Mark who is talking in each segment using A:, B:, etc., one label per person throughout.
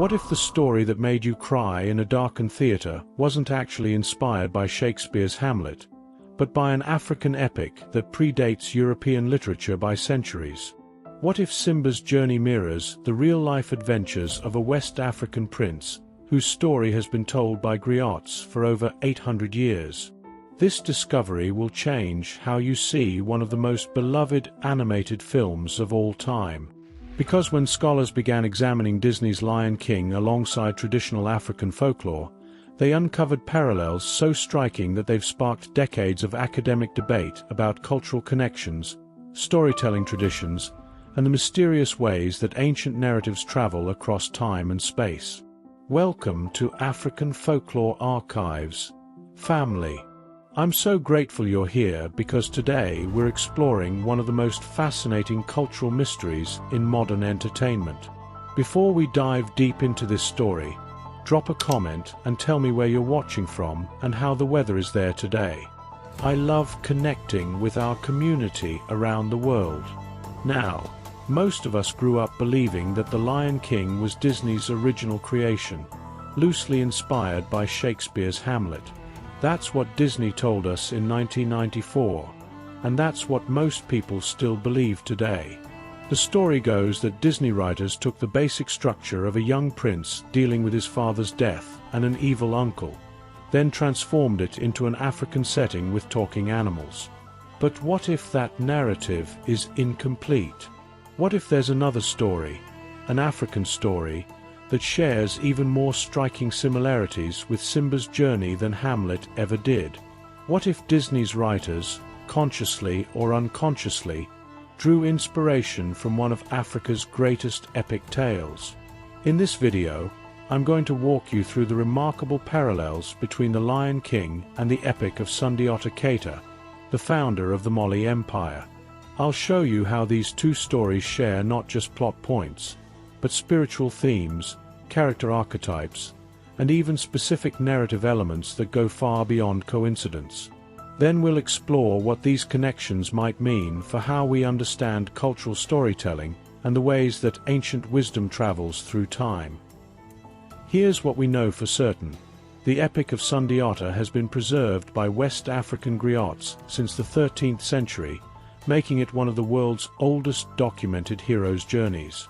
A: What if the story that made you cry in a darkened theater wasn't actually inspired by Shakespeare's Hamlet, but by an African epic that predates European literature by centuries? What if Simba's journey mirrors the real-life adventures of a West African prince whose story has been told by griots for over 800 years? This discovery will change how you see one of the most beloved animated films of all time. Because when scholars began examining Disney's Lion King alongside traditional African folklore, they uncovered parallels so striking that they've sparked decades of academic debate about cultural connections, storytelling traditions, and the mysterious ways that ancient narratives travel across time and space. Welcome to African Folklore Archives, family. I'm so grateful you're here because today we're exploring one of the most fascinating cultural mysteries in modern entertainment. Before we dive deep into this story, drop a comment and tell me where you're watching from and how the weather is there today. I love connecting with our community around the world. Now, most of us grew up believing that The Lion King was Disney's original creation, loosely inspired by Shakespeare's Hamlet. That's what Disney told us in 1994, and that's what most people still believe today. The story goes that Disney writers took the basic structure of a young prince dealing with his father's death and an evil uncle, then transformed it into an African setting with talking animals. But what if that narrative is incomplete? What if there's another story, an African story, that shares even more striking similarities with Simba's journey than Hamlet ever did? What if Disney's writers, consciously or unconsciously, drew inspiration from one of Africa's greatest epic tales? In this video, I'm going to walk you through the remarkable parallels between The Lion King and the epic of Sundiata Keita, the founder of the Mali Empire. I'll show you how these two stories share not just plot points, but spiritual themes, character archetypes, and even specific narrative elements that go far beyond coincidence. Then we'll explore what these connections might mean for how we understand cultural storytelling and the ways that ancient wisdom travels through time. Here's what we know for certain. The Epic of Sundiata has been preserved by West African griots since the 13th century, making it one of the world's oldest documented heroes' journeys.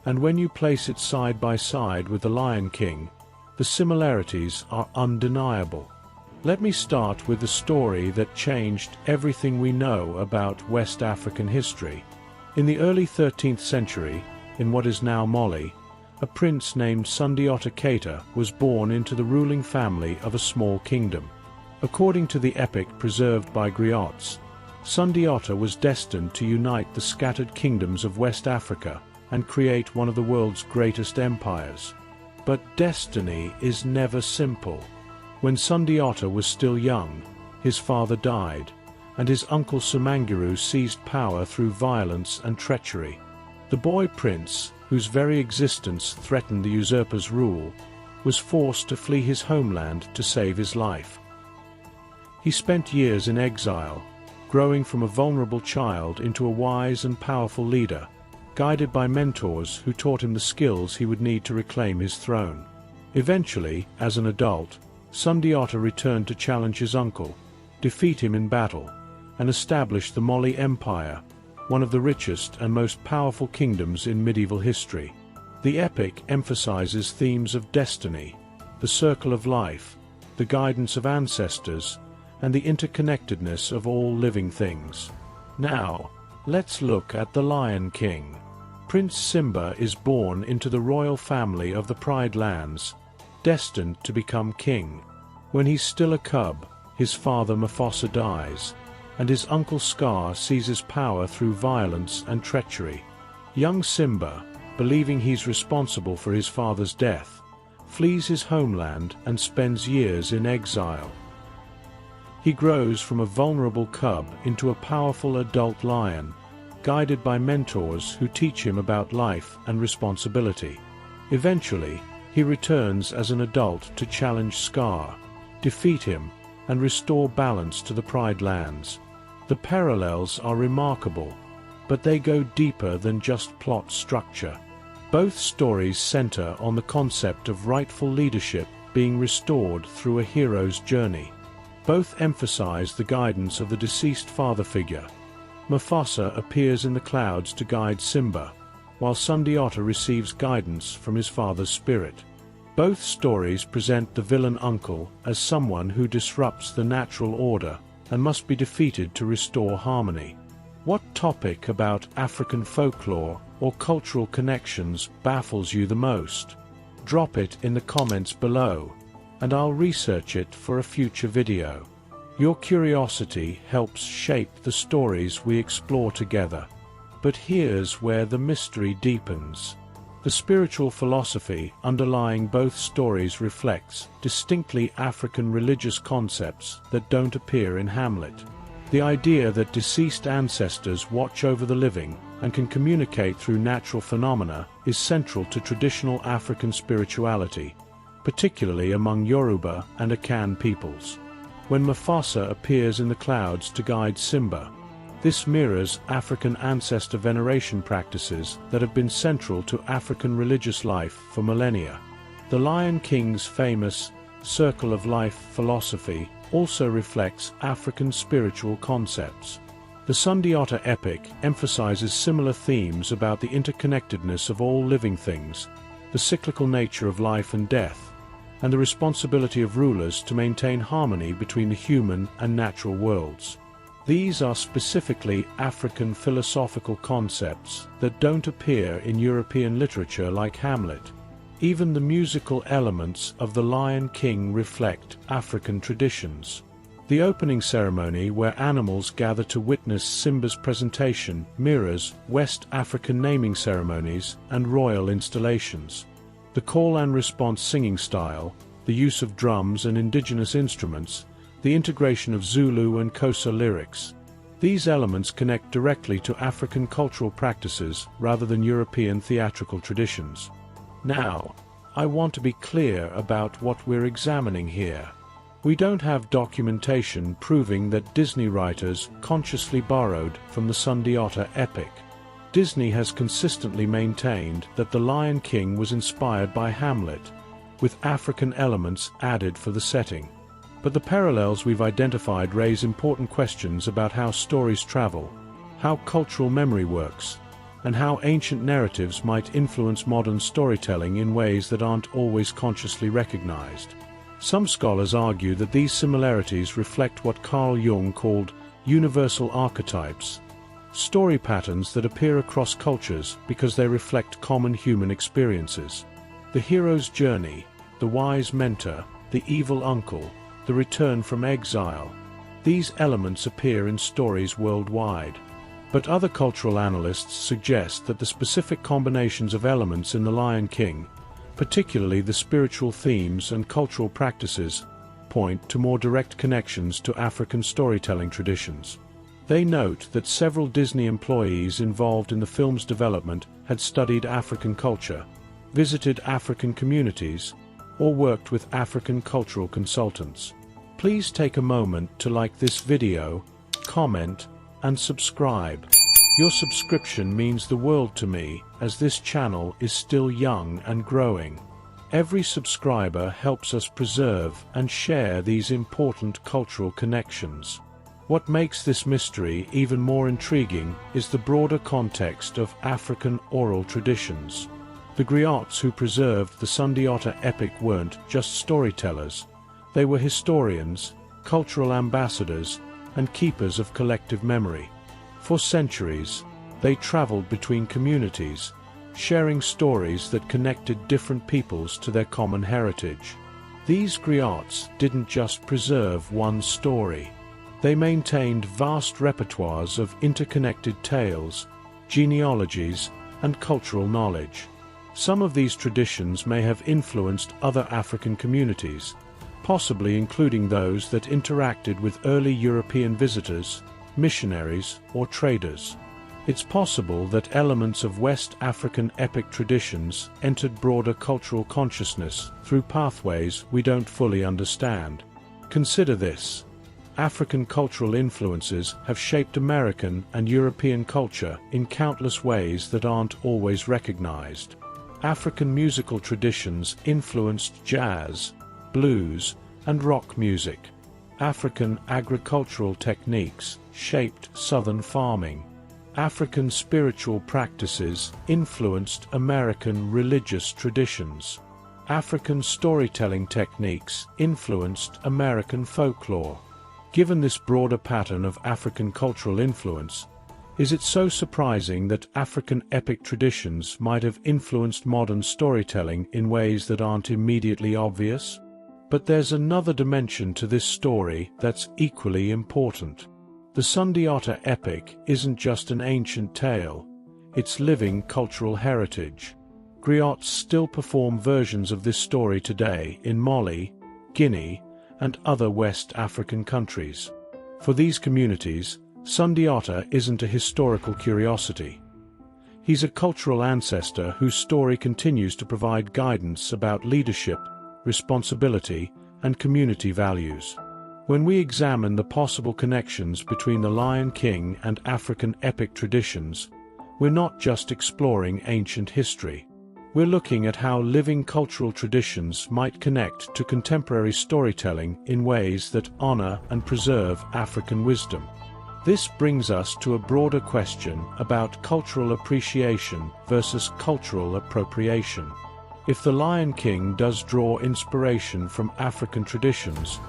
A: And when you place it side by side with The Lion King, the similarities are undeniable. Let me start with the story that changed everything we know about West African history. In the early 13th century, in what is now Mali, a prince named Sundiata Keita was born into the ruling family of a small kingdom. According to the epic preserved by griots, Sundiata was destined to unite the scattered kingdoms of West Africa and create one of the world's greatest empires. But destiny is never simple. When Sundiata was still young, his father died, and his uncle Sumangiru seized power through violence and treachery. The boy prince, whose very existence threatened the usurper's rule, was forced to flee his homeland to save his life. He spent years in exile, growing from a vulnerable child into a wise and powerful leader, guided by mentors who taught him the skills he would need to reclaim his throne. Eventually, as an adult, Sundiata returned to challenge his uncle, defeat him in battle, and establish the Mali Empire, one of the richest and most powerful kingdoms in medieval history. The epic emphasizes themes of destiny, the circle of life, the guidance of ancestors, and the interconnectedness of all living things. Now, let's look at The Lion King. Prince Simba is born into the royal family of the Pride Lands, destined to become king. When he's still a cub, his father Mufasa dies, and his uncle Scar seizes power through violence and treachery. Young Simba, believing he's responsible for his father's death, flees his homeland and spends years in exile. He grows from a vulnerable cub into a powerful adult lion, guided by mentors who teach him about life and responsibility. Eventually, he returns as an adult to challenge Scar, defeat him, and restore balance to the Pride Lands. The parallels are remarkable, but they go deeper than just plot structure. Both stories center on the concept of rightful leadership being restored through a hero's journey. Both emphasize the guidance of the deceased father figure. Mufasa appears in the clouds to guide Simba, while Sundiata receives guidance from his father's spirit. Both stories present the villain uncle as someone who disrupts the natural order and must be defeated to restore harmony. What topic about African folklore or cultural connections baffles you the most? Drop it in the comments below, and I'll research it for a future video. Your curiosity helps shape the stories we explore together. But here's where the mystery deepens. The spiritual philosophy underlying both stories reflects distinctly African religious concepts that don't appear in Hamlet. The idea that deceased ancestors watch over the living and can communicate through natural phenomena is central to traditional African spirituality, particularly among Yoruba and Akan peoples. When Mufasa appears in the clouds to guide Simba, this mirrors African ancestor veneration practices that have been central to African religious life for millennia. The Lion King's famous circle of life philosophy also reflects African spiritual concepts. The Sundiata epic emphasizes similar themes about the interconnectedness of all living things, the cyclical nature of life and death, and the responsibility of rulers to maintain harmony between the human and natural worlds. These are specifically African philosophical concepts that don't appear in European literature like Hamlet. Even the musical elements of The Lion King reflect African traditions. The opening ceremony, where animals gather to witness Simba's presentation, mirrors West African naming ceremonies and royal installations. The call and response singing style, the use of drums and indigenous instruments, the integration of Zulu and Xhosa lyrics. These elements connect directly to African cultural practices rather than European theatrical traditions. Now, I want to be clear about what we're examining here. We don't have documentation proving that Disney writers consciously borrowed from the Sundiata epic. Disney has consistently maintained that The Lion King was inspired by Hamlet, with African elements added for the setting. But the parallels we've identified raise important questions about how stories travel, how cultural memory works, and how ancient narratives might influence modern storytelling in ways that aren't always consciously recognized. Some scholars argue that these similarities reflect what Carl Jung called universal archetypes, story patterns that appear across cultures because they reflect common human experiences. The hero's journey, the wise mentor, the evil uncle, the return from exile. These elements appear in stories worldwide. But other cultural analysts suggest that the specific combinations of elements in The Lion King, particularly the spiritual themes and cultural practices, point to more direct connections to African storytelling traditions. They note that several Disney employees involved in the film's development had studied African culture, visited African communities, or worked with African cultural consultants. Please take a moment to like this video, comment, and subscribe. Your subscription means the world to me, as this channel is still young and growing. Every subscriber helps us preserve and share these important cultural connections. What makes this mystery even more intriguing is the broader context of African oral traditions. The griots who preserved the Sundiata epic weren't just storytellers. They were historians, cultural ambassadors, and keepers of collective memory. For centuries, they traveled between communities, sharing stories that connected different peoples to their common heritage. These griots didn't just preserve one story. They maintained vast repertoires of interconnected tales, genealogies, and cultural knowledge. Some of these traditions may have influenced other African communities, possibly including those that interacted with early European visitors, missionaries, or traders. It's possible that elements of West African epic traditions entered broader cultural consciousness through pathways we don't fully understand. Consider this. African cultural influences have shaped American and European culture in countless ways that aren't always recognized. African musical traditions influenced jazz, blues, and rock music. African agricultural techniques shaped southern farming. African spiritual practices influenced American religious traditions. African storytelling techniques influenced American folklore. Given this broader pattern of African cultural influence, is it so surprising that African epic traditions might have influenced modern storytelling in ways that aren't immediately obvious? But there's another dimension to this story that's equally important. The Sundiata epic isn't just an ancient tale, it's living cultural heritage. Griots still perform versions of this story today in Mali, Guinea, and other West African countries. For these communities, Sundiata isn't a historical curiosity. He's a cultural ancestor whose story continues to provide guidance about leadership, responsibility, and community values. When we examine the possible connections between the Lion King and African epic traditions, we're not just exploring ancient history. We're looking at how living cultural traditions might connect to contemporary storytelling in ways that honor and preserve African wisdom. This brings us to a broader question about cultural appreciation versus cultural appropriation. If the Lion King does draw inspiration from African traditions,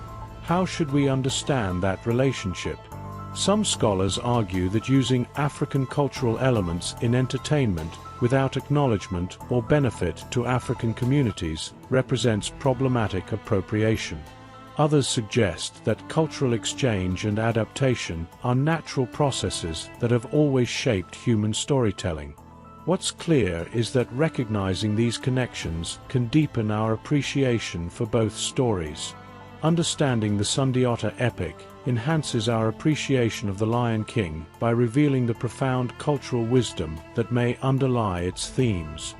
A: how should we understand that relationship? Some scholars argue that using African cultural elements in entertainment without acknowledgement or benefit to African communities represents problematic appropriation. Others suggest that cultural exchange and adaptation are natural processes that have always shaped human storytelling. What's clear is that recognizing these connections can deepen our appreciation for both stories. Understanding the Sundiata epic enhances our appreciation of the Lion King by revealing the profound cultural wisdom that may underlie its themes.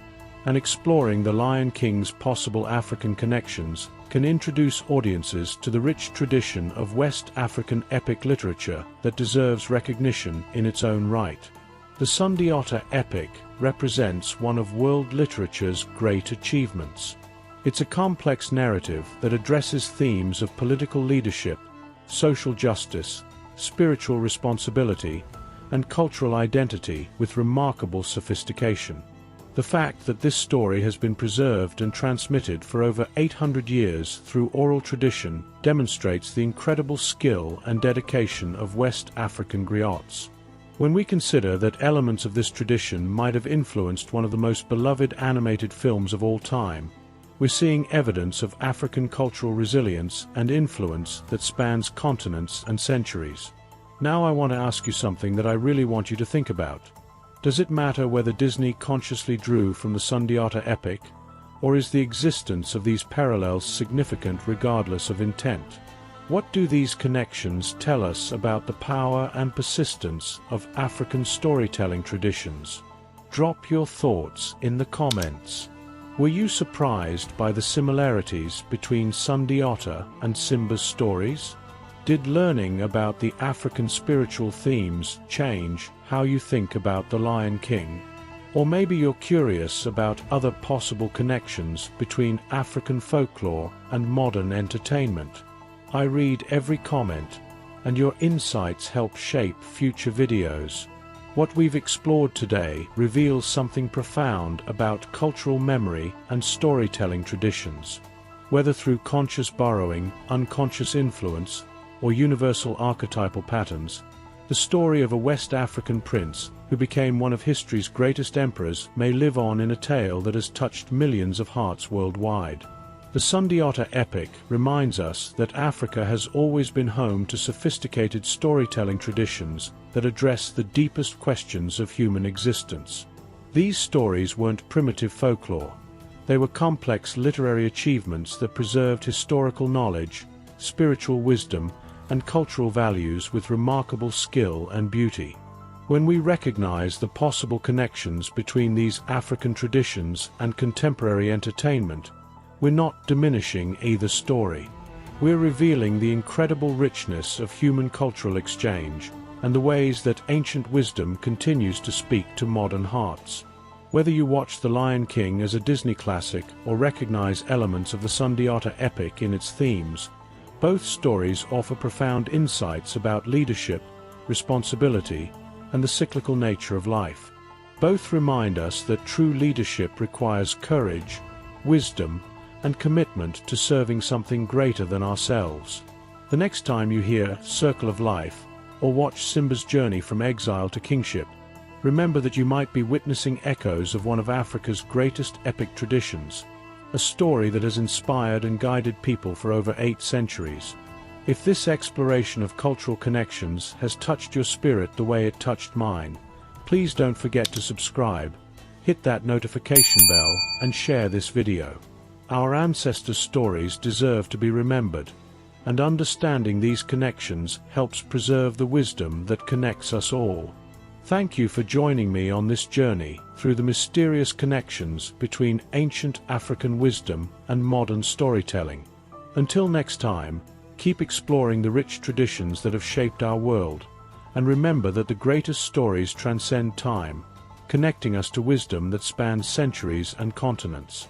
A: And exploring the Lion King's possible African connections can introduce audiences to the rich tradition of West African epic literature that deserves recognition in its own right. The Sundiata epic represents one of world literature's great achievements. It's a complex narrative that addresses themes of political leadership, social justice, spiritual responsibility, and cultural identity with remarkable sophistication. The fact that this story has been preserved and transmitted for over 800 years through oral tradition demonstrates the incredible skill and dedication of West African griots. When we consider that elements of this tradition might have influenced one of the most beloved animated films of all time, we're seeing evidence of African cultural resilience and influence that spans continents and centuries. Now I want to ask you something that I really want you to think about. Does it matter whether Disney consciously drew from the Sundiata epic, or is the existence of these parallels significant regardless of intent? What do these connections tell us about the power and persistence of African storytelling traditions? Drop your thoughts in the comments. Were you surprised by the similarities between Sundiata and Simba's stories? Did learning about the African spiritual themes change how you think about the Lion King? Or maybe you're curious about other possible connections between African folklore and modern entertainment. I read every comment, and your insights help shape future videos. What we've explored today reveals something profound about cultural memory and storytelling traditions. Whether through conscious borrowing, unconscious influence, or universal archetypal patterns, the story of a West African prince who became one of history's greatest emperors may live on in a tale that has touched millions of hearts worldwide. The Sundiata epic reminds us that Africa has always been home to sophisticated storytelling traditions that address the deepest questions of human existence. These stories weren't primitive folklore. They were complex literary achievements that preserved historical knowledge, spiritual wisdom, and cultural values with remarkable skill and beauty. When we recognize the possible connections between these African traditions and contemporary entertainment, we're not diminishing either story. We're revealing the incredible richness of human cultural exchange and the ways that ancient wisdom continues to speak to modern hearts. Whether you watch The Lion King as a Disney classic or recognize elements of the Sundiata epic in its themes, both stories offer profound insights about leadership, responsibility, and the cyclical nature of life. Both remind us that true leadership requires courage, wisdom, and commitment to serving something greater than ourselves. The next time you hear Circle of Life, or watch Simba's journey from exile to kingship, remember that you might be witnessing echoes of one of Africa's greatest epic traditions, a story that has inspired and guided people for over 8 centuries. If this exploration of cultural connections has touched your spirit the way it touched mine, please don't forget to subscribe, hit that notification bell, and share this video. Our ancestors' stories deserve to be remembered, and understanding these connections helps preserve the wisdom that connects us all. Thank you for joining me on this journey through the mysterious connections between ancient African wisdom and modern storytelling. Until next time, keep exploring the rich traditions that have shaped our world, and remember that the greatest stories transcend time, connecting us to wisdom that spans centuries and continents.